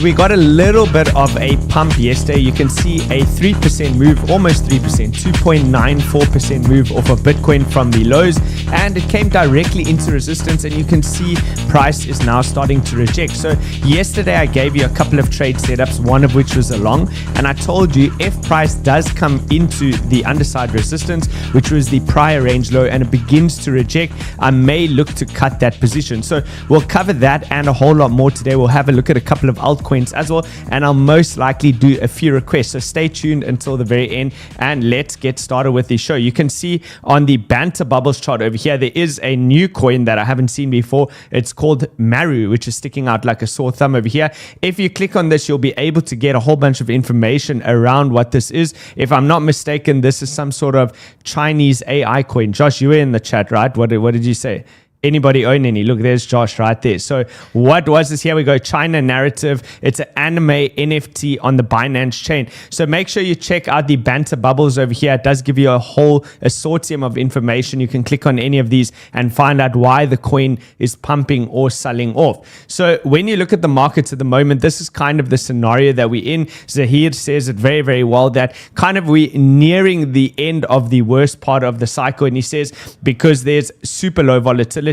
We got a little bit of a pump yesterday. You can see a 3% move, almost 3%, 2.94% move off of Bitcoin from the lows, and it came directly into resistance, and you can see price is now starting to reject. So yesterday I gave you a couple of trade setups, one of which was a long, and I told you if price does come into the underside resistance, which was the prior range low, and it begins to reject, I may look to cut that position. So we'll cover that and a whole lot more today. We'll have a look at a couple of altcoins as well, and I'll most likely do a few requests, so stay tuned until the very end and let's get started with the show. You can see on the Banter Bubbles chart over here there is a new coin that I haven't seen before. It's called 𝗪𝗚, which is sticking out like a sore thumb over here. If you click on this, you'll be able to get a whole bunch of information around what this is. If I'm not mistaken, this is some sort of Chinese AI coin. Josh, you were in the chat, right? What did you say? Anybody own any? Look, there's Josh right there. So what was this? Here we go. China narrative. It's an anime NFT on the Binance chain. So make sure you check out the Banter Bubbles over here. It does give you a whole assortment of information. You can click on any of these and find out why the coin is pumping or selling off. So when you look at the markets at the moment, this is kind of the scenario that we're in. Zahir says it very, very well, that kind of we're nearing the end of the worst part of the cycle. And he says because there's super low volatility,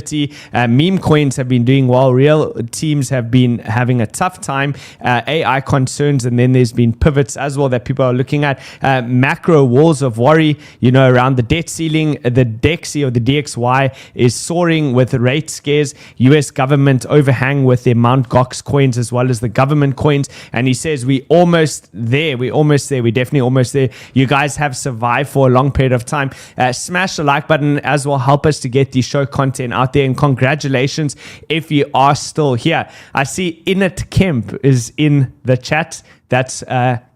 meme coins have been doing well, real teams have been having a tough time, AI concerns, and then there's been pivots as well that people are looking at, macro walls of worry, around the debt ceiling. The DXY or the DXY is soaring with rate scares, US government overhang with their Mt. Gox coins as well as the government coins, and he says we're almost there, we're definitely almost there. You guys have survived for a long period of time. Smash the like button as well, help us to get the show content out there, and congratulations if you are still here. I see Init Kemp is in the chat. That's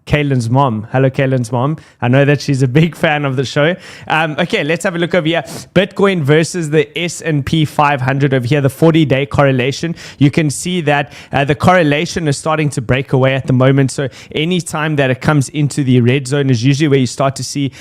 Kaylin's mom. Hello, Kaylin's mom. I know that she's a big fan of the show. Okay, let's have a look over here. Bitcoin versus the S&P 500 over here, the 40-day correlation. You can see that the correlation is starting to break away at the moment. So anytime that it comes into the red zone is usually where you start to see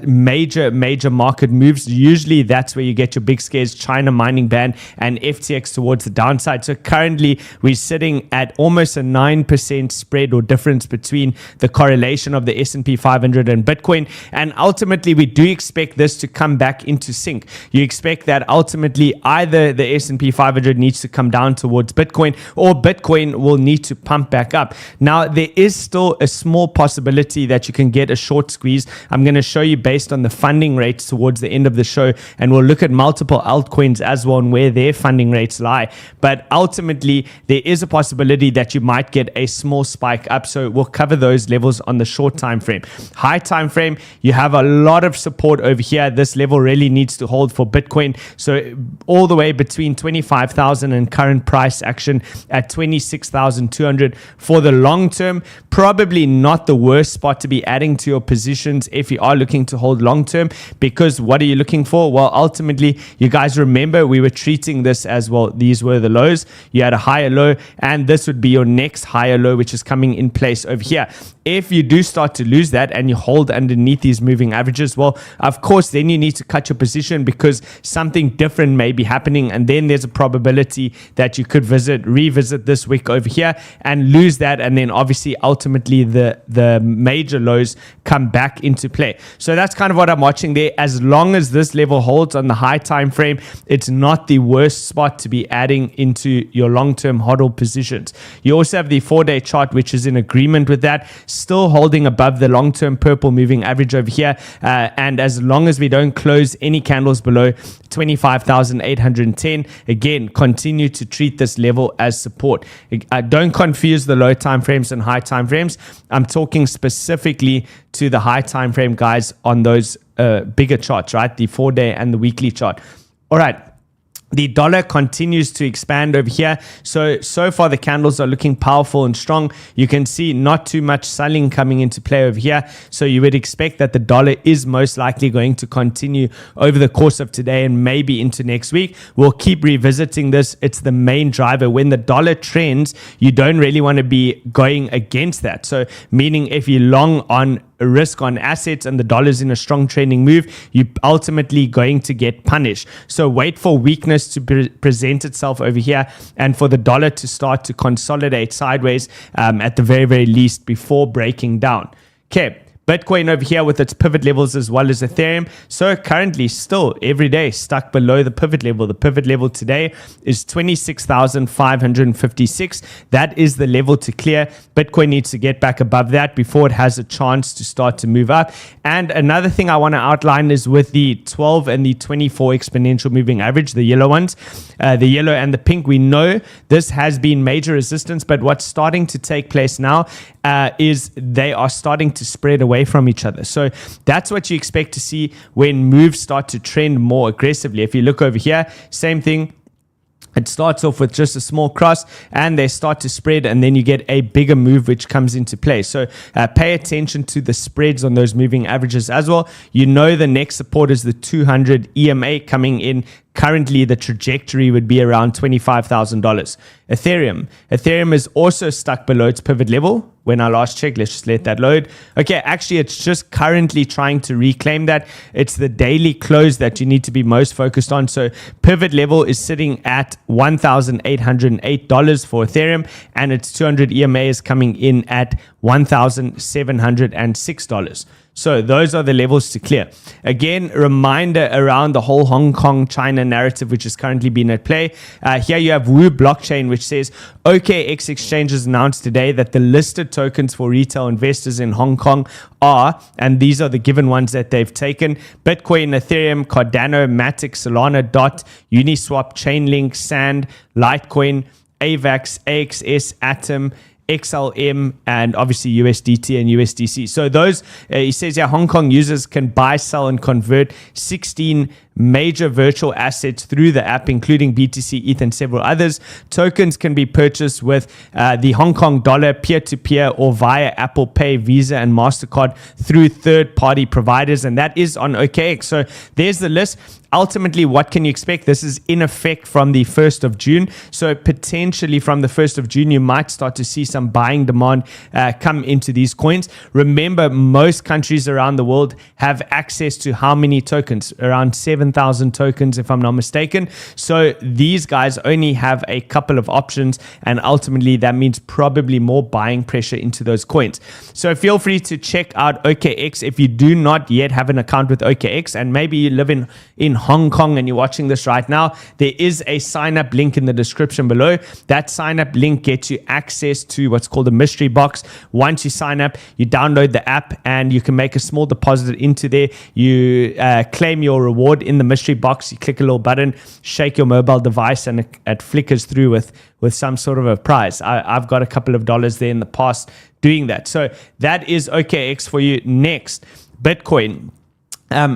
major market moves. Usually that's where you get your big scares, China mining ban and FTX towards the downside. So currently we're sitting at almost a 9% spread or difference between the correlation of the S&P 500 and Bitcoin, and ultimately we do expect this to come back into sync. You expect that ultimately either the S&P 500 needs to come down towards Bitcoin, or Bitcoin will need to pump back up. Now there is still a small possibility that you can get a short squeeze. I'm going to show you based on the funding rates towards the end of the show, and we'll look at multiple altcoins as well and where their funding rates lie. But ultimately there is a possibility that you might get a small spike up, so we'll cover those levels on the short time frame. High time frame, you have a lot of support over here. This level really needs to hold for Bitcoin. So all the way between 25,000 and current price action at 26,200 for the long term. Probably not the worst spot to be adding to your positions if you are looking to hold long term, because what are you looking for? Well, ultimately, you guys remember we were treating this as, well, these were the lows. You had a higher low, and this would be your next higher low, which is coming in place over here. If you do start to lose that and you hold underneath these moving averages, well, of course, then you need to cut your position because something different may be happening. And then there's a probability that you could revisit this wick over here and lose that. And then obviously, ultimately, the major lows come back into play. So that's kind of what I'm watching there. As long as this level holds on the high time frame, it's not the worst spot to be adding into your long-term hodl positions. You also have the 4-day chart, which is in agreement with that. Still holding above the long-term purple moving average over here, and as long as we don't close any candles below 25,810, again, continue to treat this level as support. Don't confuse the low time frames and high time frames. I'm talking specifically to the high time frame, guys, on those bigger charts, right? The 4-day and the weekly chart. All right. The dollar continues to expand over here. So far the candles are looking powerful and strong. You can see not too much selling coming into play over here. So you would expect that the dollar is most likely going to continue over the course of today and maybe into next week. We'll keep revisiting this. It's the main driver. When the dollar trends, you don't really want to be going against that. So meaning if you're long on risk on assets and the dollar's in a strong trending move, you're ultimately going to get punished. So wait for weakness to present itself over here and for the dollar to start to consolidate sideways at the very, very least before breaking down. Okay. Bitcoin over here with its pivot levels as well as Ethereum. So currently still every day stuck below the pivot level. The pivot level today is 26,556. That is the level to clear. Bitcoin needs to get back above that before it has a chance to start to move up. And another thing I want to outline is with the 12 and the 24 exponential moving average, the yellow ones, the yellow and the pink, we know this has been major resistance, but what's starting to take place now is they are starting to spread away from each other. So that's what you expect to see when moves start to trend more aggressively. If you look over here, same thing. It starts off with just a small cross and they start to spread, and then you get a bigger move which comes into play. So pay attention to the spreads on those moving averages as well. You know the next support is the 200 EMA coming in. Currently, the trajectory would be around $25,000. Ethereum is also stuck below its pivot level. When I last checked, let's just let that load. Okay, actually, it's just currently trying to reclaim that. It's the daily close that you need to be most focused on. So pivot level is sitting at $1,808 for Ethereum, and its 200 EMA is coming in at $1,706. So those are the levels to clear. Again, reminder around the whole Hong Kong China narrative, which is currently being at play. Here you have Wu Blockchain, which says OKX Exchange has announced today that the listed tokens for retail investors in Hong Kong are, and these are the given ones that they've taken: Bitcoin, Ethereum, Cardano, Matic, Solana, DOT, Uniswap, Chainlink, Sand, Litecoin, AVAX, AXS, Atom, XLM, and obviously USDT and USDC. So those, he says here, Hong Kong users can buy, sell, and convert 16 major virtual assets through the app, including BTC, ETH, and several others. Tokens can be purchased with the Hong Kong dollar peer-to-peer or via Apple Pay, Visa, and MasterCard through third-party providers, and that is on OKX. So there's the list. Ultimately, what can you expect? This is in effect from the 1st of June. So potentially from the 1st of June, you might start to see some buying demand come into these coins. Remember, most countries around the world have access to how many tokens? Around 7,000 tokens, if I'm not mistaken. So these guys only have a couple of options, and ultimately that means probably more buying pressure into those coins. So feel free to check out OKX if you do not yet have an account with OKX, and maybe you live in Hong Kong and you're watching this right now. There is a sign up link in the description below. That sign up link gets you access to what's called a mystery box. Once you sign up, you download the app and you can make a small deposit into there. You claim your reward in the mystery box. You click a little button, shake your mobile device, and it flickers through with some sort of a prize. I've got a couple of dollars there in the past doing that. So that is OKX for you. Next, Bitcoin.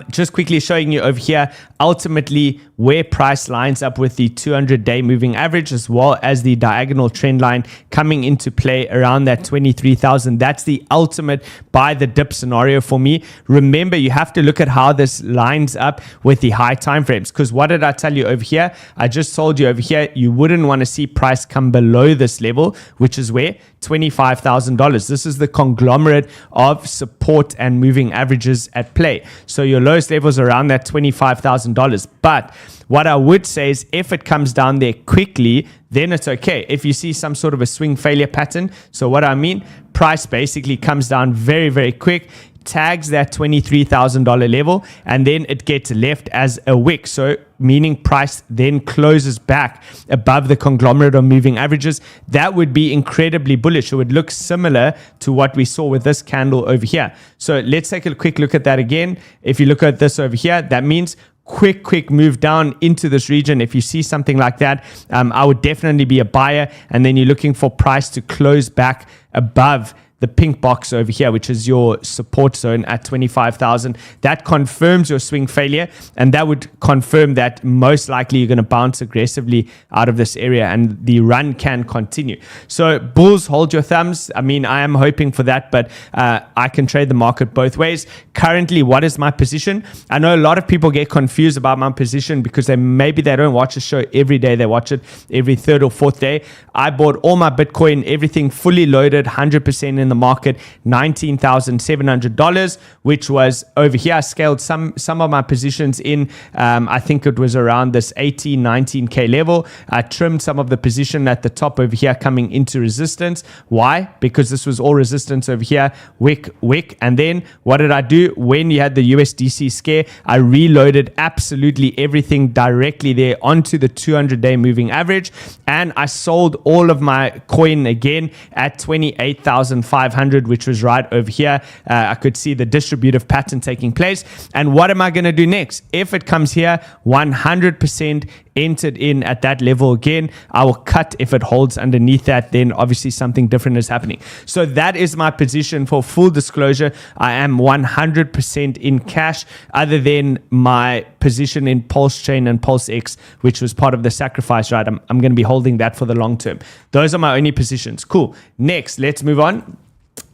Just quickly showing you over here, ultimately where price lines up with the 200-day moving average, as well as the diagonal trend line coming into play around that 23,000. That's the ultimate buy the dip scenario for me. Remember, you have to look at how this lines up with the high time frames, because what did I tell you over here? I just told you over here, you wouldn't want to see price come below this level, which is where $25,000. This is the conglomerate of support and moving averages at play. So your lowest levels around that $25,000. But what I would say is if it comes down there quickly, then it's okay. If you see some sort of a swing failure pattern, so what I mean, price basically comes down very, very quick, tags that $23,000 level, and then it gets left as a wick. So meaning price then closes back above the conglomerate of moving averages. That would be incredibly bullish. It would look similar to what we saw with this candle over here. So let's take a quick look at that again. If you look at this over here, that means quick move down into this region. If you see something like that, I would definitely be a buyer. And then you're looking for price to close back above the pink box over here, which is your support zone at 25,000. That confirms your swing failure, and that would confirm that most likely you're going to bounce aggressively out of this area and the run can continue. So bulls, hold your thumbs. I mean, I am hoping for that, but I can trade the market both ways. Currently, what is my position? I know a lot of people get confused about my position because maybe they don't watch the show every day. They watch it every third or fourth day. I bought all my Bitcoin, everything fully loaded, 100% in in the market, $19,700, which was over here. I scaled some of my positions in, I think it was around this 18, 19K level. I trimmed some of the position at the top over here coming into resistance. Why? Because this was all resistance over here, wick. And then what did I do? When you had the USDC scare, I reloaded absolutely everything directly there onto the 200-day moving average. And I sold all of my coin again at 28,500, which was right over here. I could see the distributive pattern taking place. And what am I going to do next? If it comes here, 100% entered in at that level again, I will cut. If it holds underneath that, then obviously something different is happening. So that is my position. For full disclosure, I am 100% in cash, other than my position in Pulse Chain and Pulse X, which was part of the sacrifice, right? I'm going to be holding that for the long term. Those are my only positions. Cool. Next, let's move on.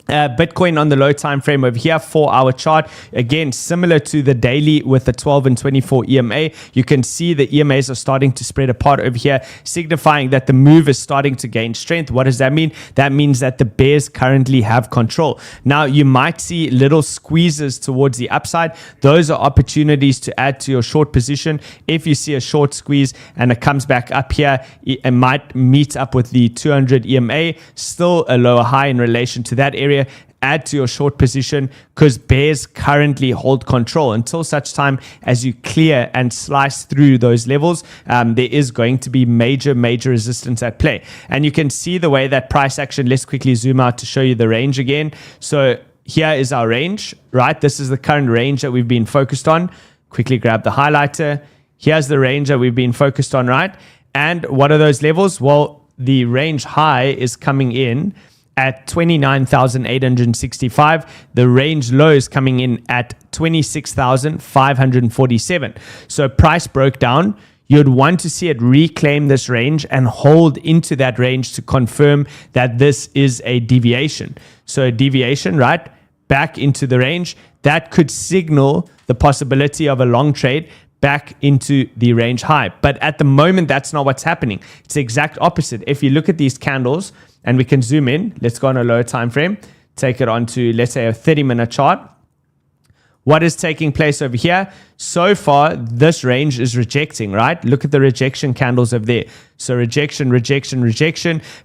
Bitcoin on the low time frame over here, 4-hour chart. Again, similar to the daily with the 12 and 24 EMA. You can see the EMAs are starting to spread apart over here, signifying that the move is starting to gain strength. What does that mean? That means that the bears currently have control. Now, you might see little squeezes towards the upside. Those are opportunities to add to your short position. If you see a short squeeze and it comes back up here, it might meet up with the 200 EMA, still a lower high in relation to that area. Add to your short position, because bears currently hold control until such time as you clear and slice through those levels. There is going to be major resistance at play, and you can see the way that price action. Let's quickly zoom out to show you the range again. So here is our range, right? This is the current range that we've been focused on. Quickly grab the highlighter. Here's the range that we've been focused on, right? And what are those levels? Well, the range high is coming in at 29,865. The range low is coming in at 26,547. So price broke down. You'd want to see it reclaim this range and hold into that range to confirm that this is a deviation. So a deviation, right? Back into the range. That could signal the possibility of a long trade back into the range high. But at the moment, that's not what's happening. It's the exact opposite. If you look at these candles, and we can zoom in, let's go on a lower time frame, take it onto, let's say, a 30-minute chart. What is taking place over here? So far, this range is rejecting, right? Look at the rejection candles over there. So rejection.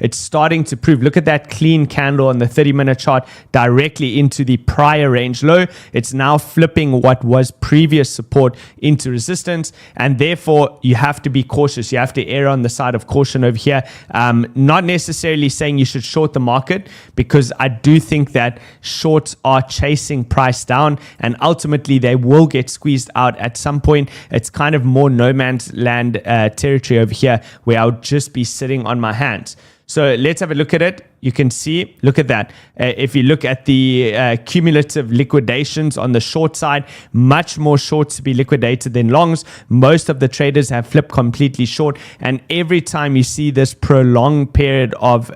It's starting to prove. Look at that clean candle on the 30-minute chart directly into the prior range low. It's now flipping what was previous support into resistance, and therefore you have to be cautious. You have to err on the side of caution over here. Not necessarily saying you should short the market, because I do think that shorts are chasing price down, and ultimately they will get squeezed out at some point. It's kind of more no man's land territory over here, where I would just be sitting on my hands. So let's have a look at it. You can see, look at that. If you look at the cumulative liquidations on the short side, much more shorts to be liquidated than longs. Most of the traders have flipped completely short. And every time you see this prolonged period of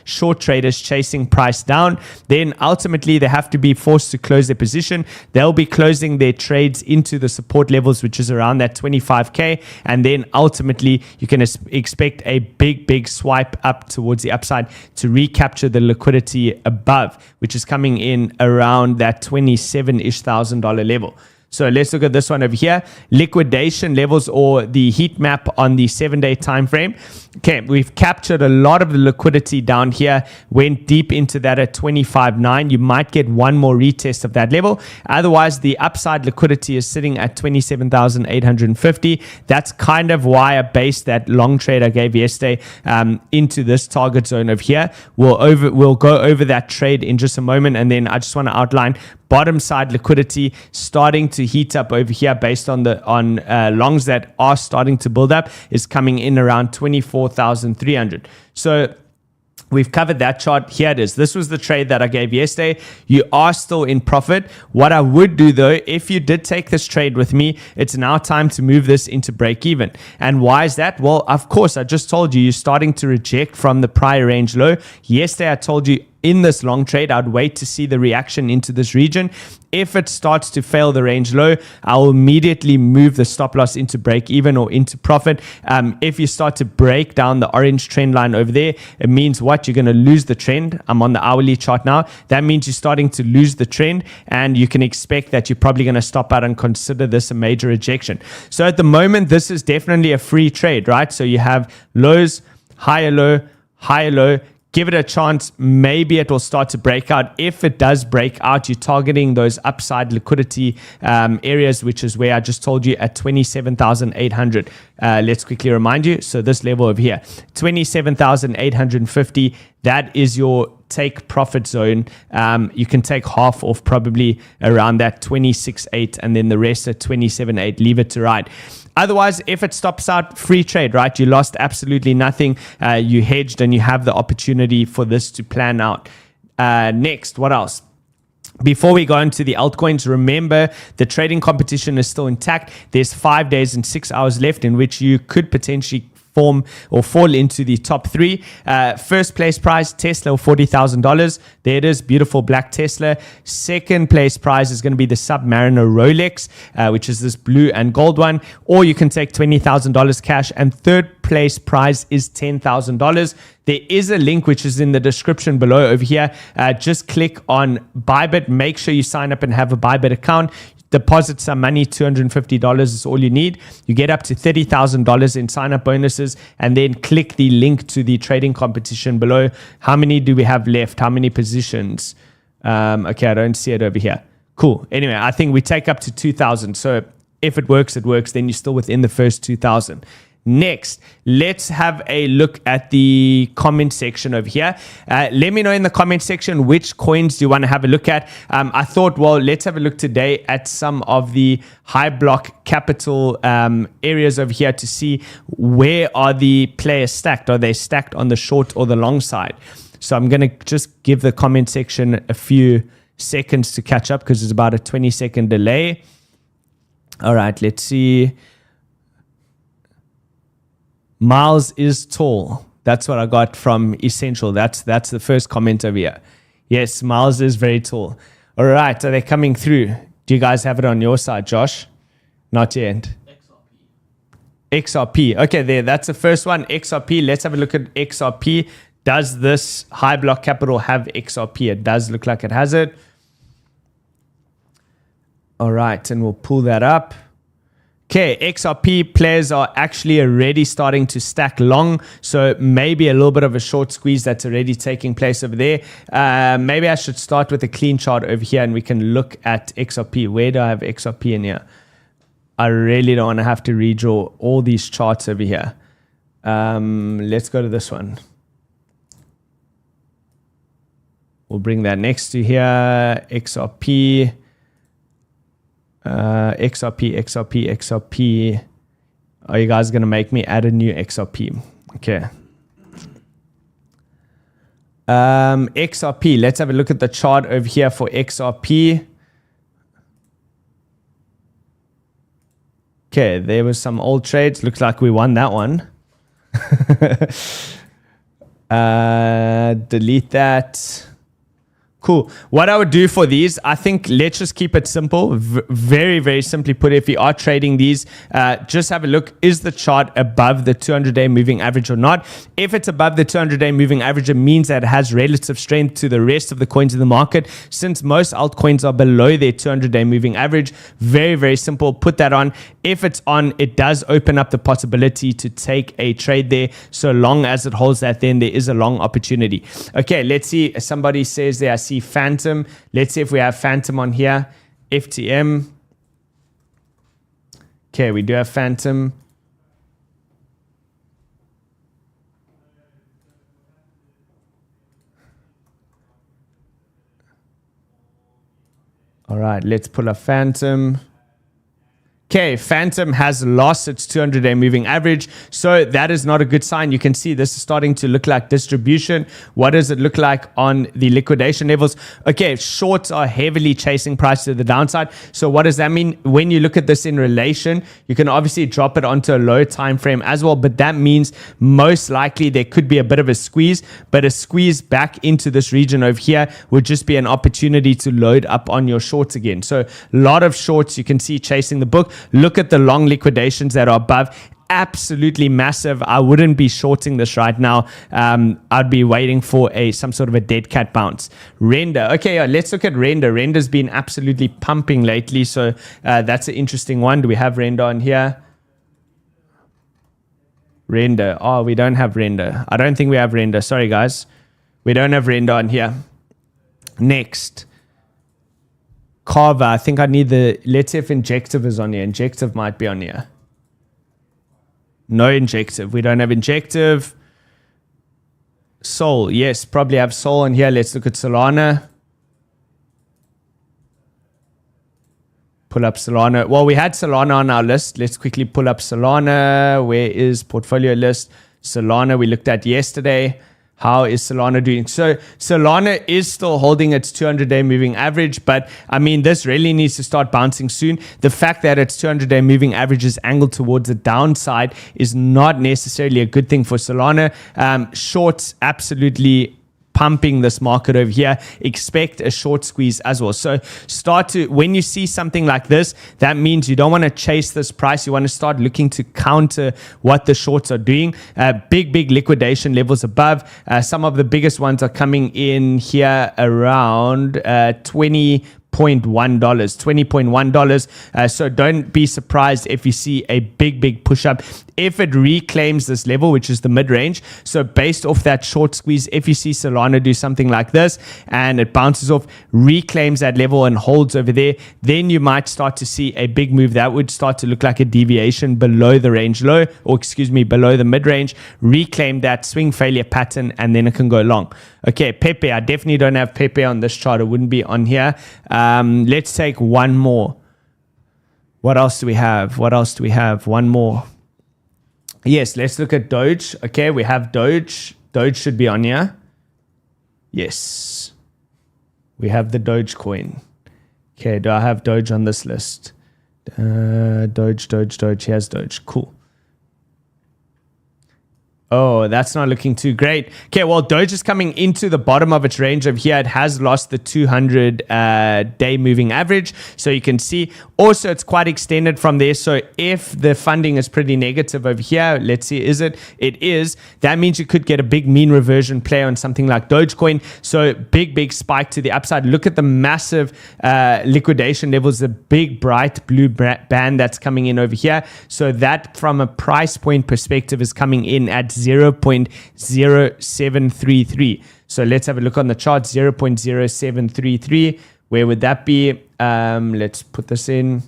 short traders chasing price down, then ultimately they have to be forced to close their position. They'll be closing their trades into the support levels, which is around that 25K. And then ultimately you can expect a big swipe up towards the upside to recapture the liquidity above, which is coming in around that $27,000 level. So let's look at this one over here. Liquidation levels, or the heat map on the 7-day time frame. Okay, we've captured a lot of the liquidity down here, went deep into that at 25.9. You might get one more retest of that level. Otherwise, the upside liquidity is sitting at 27,850. That's kind of why I based that long trade I gave yesterday into this target zone over here. We'll go over that trade in just a moment, and then I just want to outline bottom side liquidity starting to heat up over here based on the longs that are starting to build up, is coming in around 24,300. So we've covered that chart. Here it is. This was the trade that I gave yesterday. You are still in profit. What I would do though, if you did take this trade with me, it's now time to move this into break even. And why is that? Well, of course, I just told you, you're starting to reject from the prior range low. Yesterday, I told you in this long trade, I'd wait to see the reaction into this region. If it starts to fail the range low, I'll immediately move the stop loss into break even or into profit. If you start to break down the orange trend line over there, it means what? You're going to lose the trend. I'm on the hourly chart now. That means you're starting to lose the trend, and you can expect that you're probably going to stop out and consider this a major rejection. So at the moment, this is definitely a free trade, right? So you have lows, higher low, give it a chance. Maybe it will start to break out. If it does break out, you're targeting those upside liquidity areas, which is where I just told you at 27,800. Let's quickly remind you. So this level over here, 27,850, that is your take profit zone. You can take half off probably around that 26.8 and then the rest at 27.8. Leave it to ride. Otherwise, if it stops out, free trade, right? You lost absolutely nothing. You hedged and you have the opportunity for this to plan out. Next, what else? Before we go into the altcoins, remember the trading competition is still intact. There's 5 days and 6 hours left in which you could potentially form or fall into the top three. First place prize, Tesla, $40,000. There it is, beautiful black Tesla. Second place prize is going to be the Submariner Rolex, which is this blue and gold one. Or you can take $20,000 cash. And third place prize is $10,000. There is a link which is in the description below over here. Just click on ByBit. Make sure you sign up and have a ByBit account. Deposit some money, $250 is all you need. You get up to $30,000 in sign-up bonuses, and then click the link to the trading competition below. How many do we have left? How many positions? Okay, I don't see it over here. Cool. Anyway, I think we take up to 2,000. So if it works, it works. Then you're still within the first 2,000. Next, let's have a look at the comment section over here. Let me know in the comment section which coins do you want to have a look at. I thought, well, let's have a look today at some of the high block capital areas over here to see where are the players stacked. Are they stacked on the short or the long side? So I'm going to just give the comment section a few seconds to catch up because it's about a 20-second delay. All right, let's see. Miles is tall. That's what I got from Essential. That's the first comment over here. Yes, Miles is very tall. All right, are they coming through? Do you guys have it on your side, Josh? Not yet. XRP. Okay, there. That's the first one. XRP. Let's have a look at XRP. Does this high block capital have XRP? It does look like it has it. All right, and we'll pull that up. Okay, XRP players are actually already starting to stack long, so maybe a little bit of a short squeeze that's already taking place over there. Maybe I should start with a clean chart over here and we can look at XRP. Where do I have XRP in here? I really don't want to have to redraw all these charts over here. Let's go to this one. We'll bring that next to here, XRP. XRP. Are you guys going to make me add a new XRP? Okay. XRP. Let's have a look at the chart over here for XRP. Okay, there was some old trades. Looks like we won that one. Delete that. Cool. What I would do for these, I think let's just keep it simple. Very, very simply put, if you are trading these, just have a look. Is the chart above the 200-day moving average or not? If it's above the 200-day moving average, it means that it has relative strength to the rest of the coins in the market. Since most altcoins are below their 200-day moving average, very, very simple. Put that on. If it's on, it does open up the possibility to take a trade there. So long as it holds that, then there is a long opportunity. Okay, let's see. Somebody says there, I see Phantom. Let's see if we have Phantom on here. FTM. Okay, we do have Phantom. All right, let's pull a Phantom. Okay, Phantom has lost its 200-day moving average, so that is not a good sign. You can see this is starting to look like distribution. What does it look like on the liquidation levels? Okay, shorts are heavily chasing price to the downside. So what does that mean? When you look at this in relation, you can obviously drop it onto a low time frame as well, but that means most likely there could be a bit of a squeeze, but a squeeze back into this region over here would just be an opportunity to load up on your shorts again. So a lot of shorts you can see chasing the book. Look at the long liquidations that are above. Absolutely massive. I wouldn't be shorting this right now. I'd be waiting for some sort of a dead cat bounce. Render. Okay, let's look at Render. Render's been absolutely pumping lately, so that's an interesting one. Do we have Render on here? Render. Oh, we don't have Render. I don't think we have Render. Sorry, guys. We don't have Render on here. Next. Carver. I think I need the... Let's see if Injective is on here. Injective might be on here. No Injective. We don't have Injective. Sol. Yes, probably have Sol on here. Let's look at Solana. Pull up Solana. Well, we had Solana on our list. Let's quickly pull up Solana. Where is portfolio list? Solana we looked at yesterday. How is Solana doing? So Solana is still holding its 200-day moving average, but I mean, this really needs to start bouncing soon. The fact that its 200-day moving average is angled towards the downside is not necessarily a good thing for Solana. Shorts absolutely pumping this market over here. Expect a short squeeze as well. So when you see something like this, that means you don't want to chase this price. You want to start looking to counter what the shorts are doing. Big liquidation levels above. Some of the biggest ones are coming in here around $20.1. So don't be surprised if you see a big push up if it reclaims this level, which is the mid-range. So based off that short squeeze, if you see Solana do something like this and it bounces off, reclaims that level and holds over there, then you might start to see a big move. That would start to look like a deviation below the range low, or below the mid-range, reclaim that swing failure pattern, and then it can go long. Okay, 𝗕𝗵𝗕. I definitely don't have 𝗕𝗵𝗕 on this chart. It wouldn't be on here. Let's take one more. What else do we have? One more. Yes, let's look at Doge. Okay, we have Doge. Doge should be on here. Yes. We have the Doge coin. Okay, do I have Doge on this list? Doge. Here's Doge. Cool. Oh, that's not looking too great. Okay, well, Doge is coming into the bottom of its range over here. It has lost the 200-day moving average. So you can see also it's quite extended from there. So if the funding is pretty negative over here, let's see, is it? It is. That means you could get a big mean reversion play on something like Dogecoin. So big spike to the upside. Look at the massive liquidation levels, the big bright blue band that's coming in over here. So that from a price point perspective is coming in at 0.0733. So let's have a look on the chart. 0.0733. Where would that be? Let's put this in.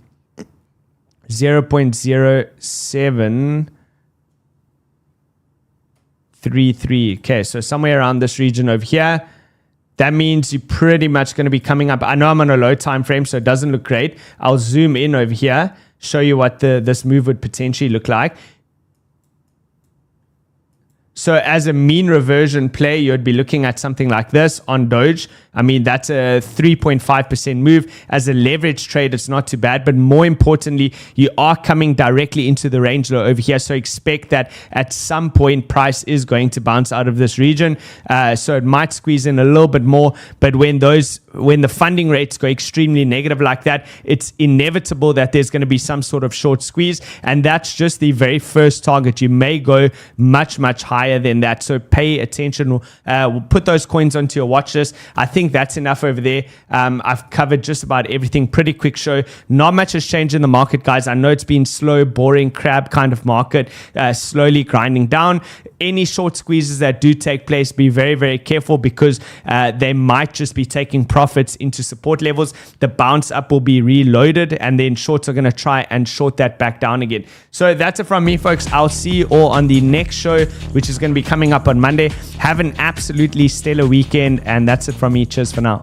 0.0733. Okay, so somewhere around this region over here. That means you're pretty much going to be coming up. I know I'm on a low time frame, so it doesn't look great. I'll zoom in over here, show you what this move would potentially look like. So as a mean reversion play, you'd be looking at something like this on Doge. I mean, that's a 3.5% move. As a leverage trade, it's not too bad. But more importantly, you are coming directly into the range low over here. So expect that at some point, price is going to bounce out of this region. So it might squeeze in a little bit more. But when the funding rates go extremely negative like that, it's inevitable that there's going to be some sort of short squeeze. And that's just the very first target. You may go much higher than that. So pay attention. We'll put those coins onto your watch list. I think that's enough over there. I've covered just about everything. Pretty quick show. Not much has changed in the market, guys. I know it's been slow, boring, crab kind of market, slowly grinding down. Any short squeezes that do take place, be very careful, because they might just be taking profits into support levels. The bounce up will be reloaded, and then shorts are going to try and short that back down again. So that's it from me, folks. I'll see you all on the next show, which is going to be coming up on Monday. Have an absolutely stellar weekend, and that's it from me. Cheers for now.